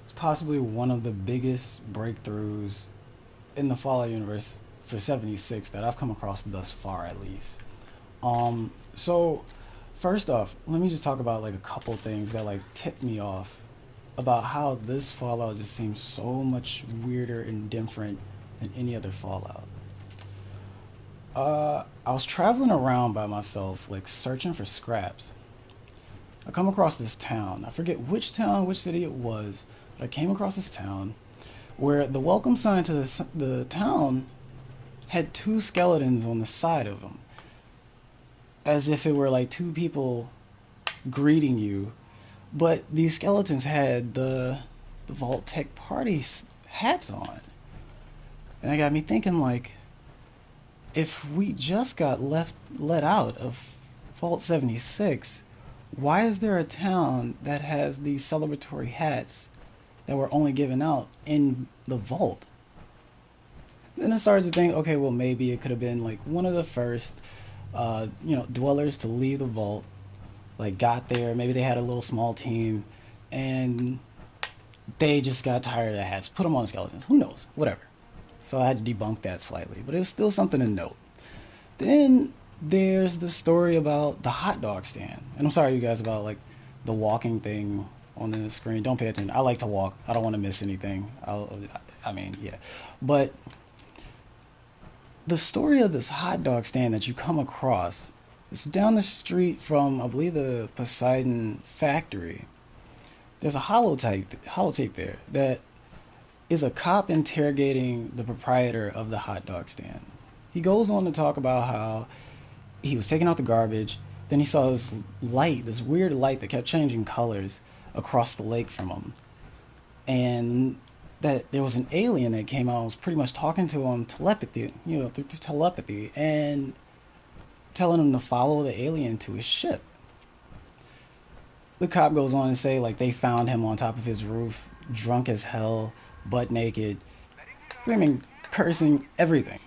It's possibly one of the biggest breakthroughs in the Fallout universe for 76 that I've come across thus far, at least. So first off, let me just talk about like a couple things that like tipped me off about how this Fallout just seems so much weirder and different than any other Fallout. I was traveling around by myself, like searching for scraps. I come across this town. I forget which town, which city it was, but I came across this town where the welcome sign to the town had two skeletons on the side of them, as if it were like two people greeting you. But these skeletons had the Vault Tech Party hats on, and that got me thinking like, if we just got let out of Vault 76, why is there a town that has these celebratory hats that were only given out in the vault? Then I started to think, okay, well maybe it could have been like one of the first, dwellers to leave the vault. Like got there, maybe they had a little small team, and they just got tired of the hats, put them on skeletons. Who knows? Whatever. So I had to debunk that slightly, but it was still something to note. Then there's the story about the hot dog stand, and I'm sorry you guys about like the walking thing on the screen. Don't pay attention. I like to walk. I don't want to miss anything. I mean, yeah. But the story of this hot dog stand that you come across, it's down the street from, I believe, the Poseidon factory. There's a holotape there that is a cop interrogating the proprietor of the hot dog stand. He goes on to talk about how he was taking out the garbage, then he saw this light, this weird light that kept changing colors across the lake from him. And that there was an alien that came out and was pretty much talking to him through telepathy, and telling him to follow the alien to his ship. The cop goes on to say like they found him on top of his roof, drunk as hell, butt naked, screaming, cursing, everything.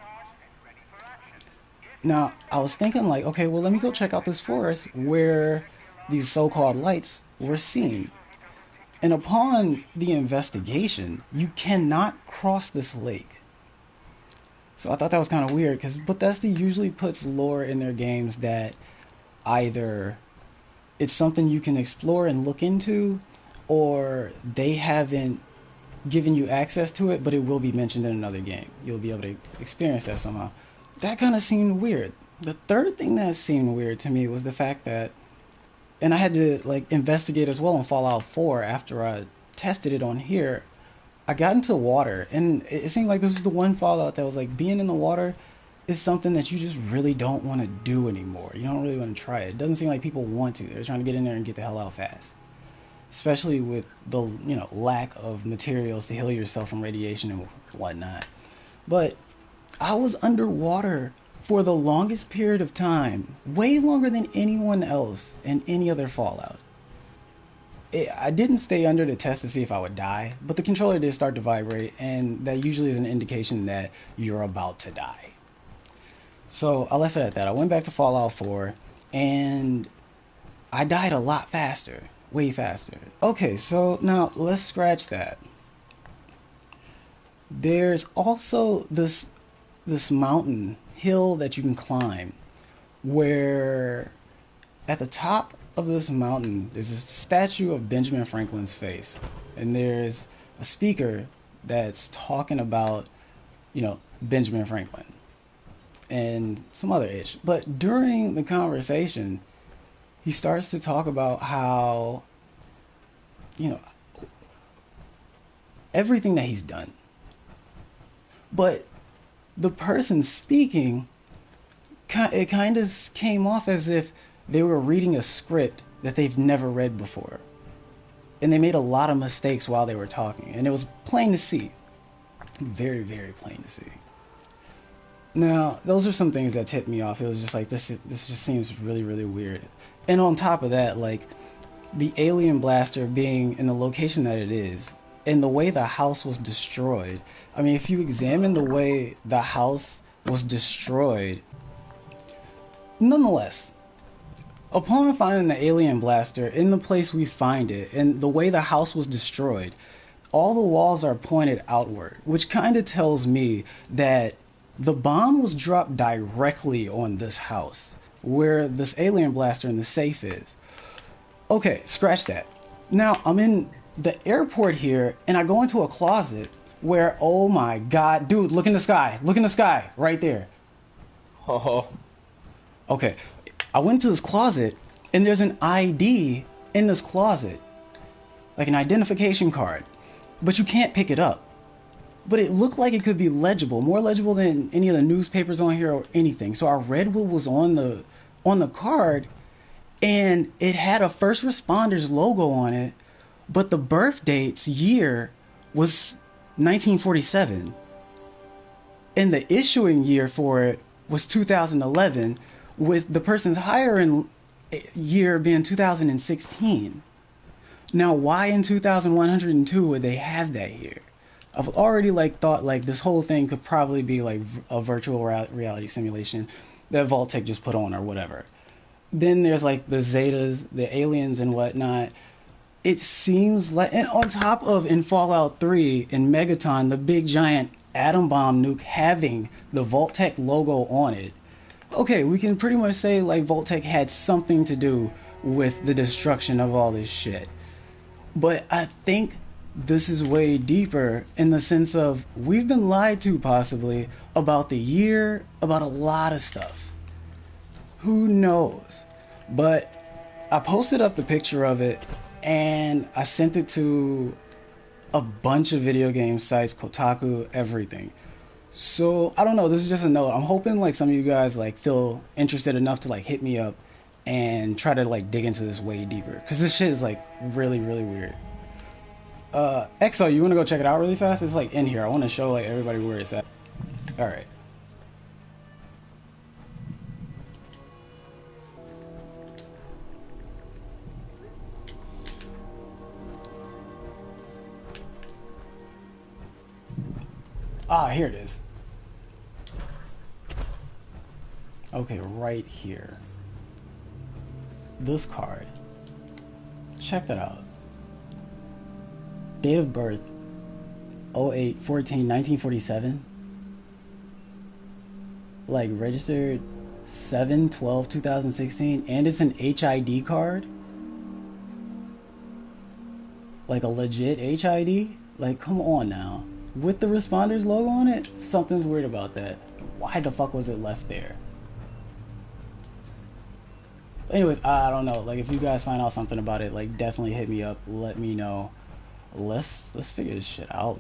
Now, I was thinking like, okay, well let me go check out this forest where these so-called lights were seen. And upon the investigation, you cannot cross this lake. So I thought that was kind of weird because Bethesda usually puts lore in their games that either it's something you can explore and look into, or they haven't given you access to it, but it will be mentioned in another game. You'll be able to experience that somehow. That kind of seemed weird. The third thing that seemed weird to me was the fact that, and I had to like investigate as well in Fallout 4 after I tested it on here. I got into water, and it seemed like this was the one Fallout that was like being in the water is something that you just really don't want to do anymore. You don't really want to try it. It doesn't seem like people want to. They're trying to get in there and get the hell out fast. Especially with the lack of materials to heal yourself from radiation and whatnot. But I was underwater for the longest period of time, way longer than anyone else in any other Fallout. I didn't stay under to test to see if I would die, but the controller did start to vibrate, and that usually is an indication that you're about to die. So I left it at that. I went back to Fallout 4, and I died a lot faster. Way faster. Okay, so now let's scratch that. There's also this mountain hill that you can climb, where at the top of this mountain there's a statue of Benjamin Franklin's face, and there's a speaker that's talking about Benjamin Franklin and some other ish. But during the conversation, he starts to talk about how everything that he's done, but the person speaking, it kind of came off as if they were reading a script that they've never read before. And they made a lot of mistakes while they were talking. And it was plain to see. Very, very plain to see. Now, those are some things that tipped me off. It was just like, this just seems really, really weird. And on top of that, like, the alien blaster being in the location that it is, and the way the house was destroyed. I mean, if you examine the way the house was destroyed, nonetheless, upon finding the alien blaster in the place we find it, and the way the house was destroyed, all the walls are pointed outward, which kind of tells me that the bomb was dropped directly on this house, where this alien blaster in the safe is. Okay, scratch that. Now, I'm in the airport here, and I go into a closet where, oh my god, dude, look in the sky. Look in the sky, right there. Oh, Okay, I went to this closet, and there's an ID in this closet, like an identification card, but you can't pick it up. But it looked like it could be legible, more legible than any of the newspapers on here or anything. So I read what was on the card, and it had a first responders logo on it, but the birth date's year was 1947, and the issuing year for it was 2011, with the person's hiring year being 2016. Now, why in 2102 would they have that here? I've already like thought like this whole thing could probably be like a virtual reality simulation that Vault-Tec just put on or whatever. Then there's like the Zetas, the aliens and whatnot. It seems like, and on top of in Fallout 3 in Megaton, the big giant atom bomb nuke having the Vault-Tec logo on it. Okay, we can pretty much say like Vault-Tec had something to do with the destruction of all this shit. But I think this is way deeper in the sense of we've been lied to possibly about the year, about a lot of stuff. Who knows? But I posted up the picture of it and I sent it to a bunch of video game sites, Kotaku, everything. So I don't know, this is just a note. I'm hoping like some of you guys like feel interested enough to like hit me up and try to like dig into this way deeper, because this shit is like really weird. XO, you want to go check it out really fast? It's like in here. I want to show like everybody where it's at. All right. Ah, here it is. Okay, right here. This card. Check that out. Date of birth 08/14/1947. Like registered 7/12/2016, and it's an HID card. Like a legit HID. Like come on now. With the responders logo on it, something's weird about that. Why the fuck was it left there? Anyways, I don't know. Like if you guys find out something about it, like definitely hit me up. Let me know. Let's figure this shit out, man.